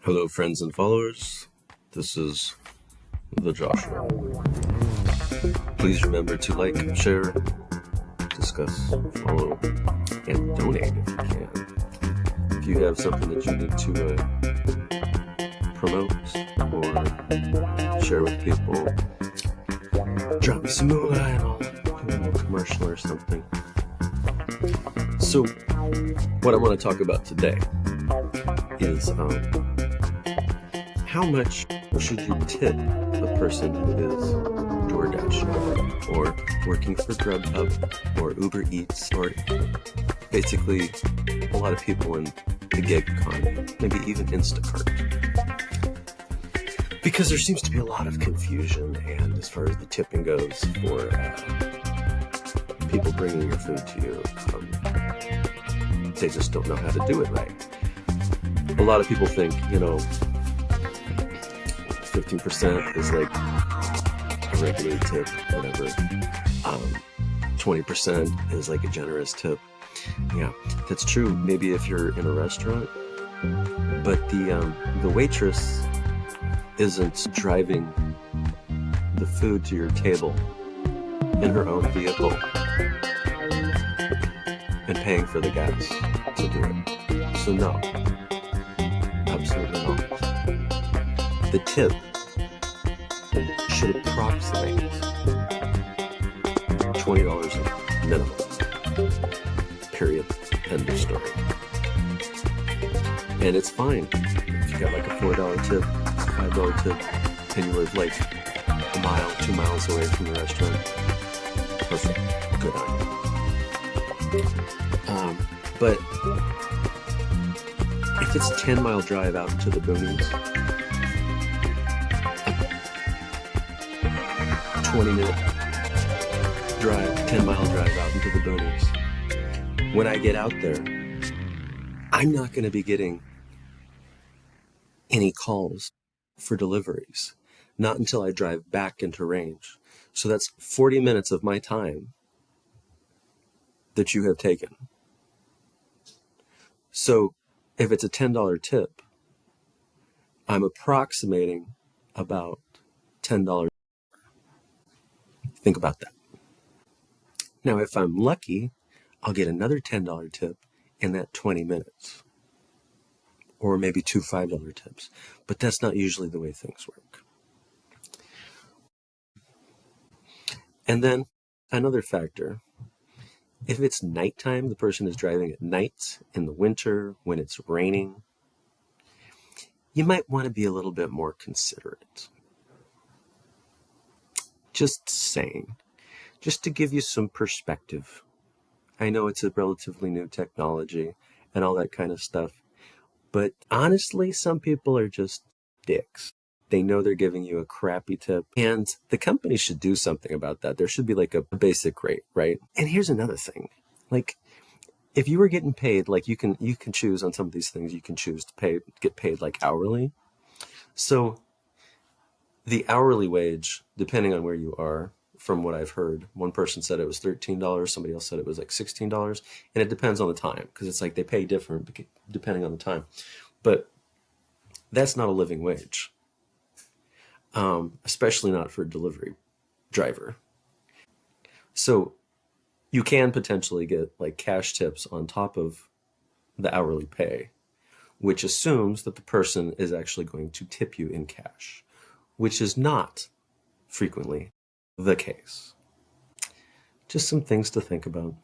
Hello, friends and followers. This is the Joxua. Please remember to like, share, discuss, follow, and donate if you can. If you have something that you need to promote or share with people, drop me some moolah and I'll do a commercial or something. So, what I want to talk about today is how much should you tip a person who is DoorDash or working for Grubhub or Uber Eats or basically a lot of people in the gig economy, maybe even Instacart. Because there seems to be a lot of confusion, and as far as the tipping goes for people bringing your food to you, they just don't know how to do it right. A lot of people think, 15% is like a regular tip, whatever. 20% is like a generous tip. Yeah, that's true. Maybe if you're in a restaurant, but the waitress isn't driving the food to your table in her own vehicle and paying for the gas to do it. So no, absolutely not. The tip should approximate $20 minimum. Period. End of story. And it's fine if you got like a $4 tip, $5 tip, and you live like a mile, 2 miles away from the restaurant. Perfect. Good on you. But if it's a 10-mile drive out into the boonies, 20-minute drive, 10-mile drive out into the boonies, when I get out there, I'm not going to be getting any calls for deliveries, not until I drive back into range. So that's 40 minutes of my time that you have taken. So if it's a $10 tip, I'm approximating about $10. Think about that. Now, if I'm lucky, I'll get another $10 tip in that 20 minutes. Or maybe two $5 tips. But that's not usually the way things work. And then another factor, if it's nighttime, the person is driving at night in the winter when it's raining, you might want to be a little bit more considerate. Just saying, just to give you some perspective. I know it's a relatively new technology and all that kind of stuff, but honestly, some people are just dicks. They know they're giving you a crappy tip, and the company should do something about that. There should be like a basic rate, right? And here's another thing. Like, if you were getting paid, like you can choose on some of these things, you can choose to get paid like hourly. So the hourly wage, depending on where you are, from what I've heard, one person said it was $13, somebody else said it was like $16, and it depends on the time, because it's like they pay different depending on the time. But that's not a living wage, especially not for a delivery driver. So you can potentially get like cash tips on top of the hourly pay, which assumes that the person is actually going to tip you in cash, which is not frequently the case. Just some things to think about.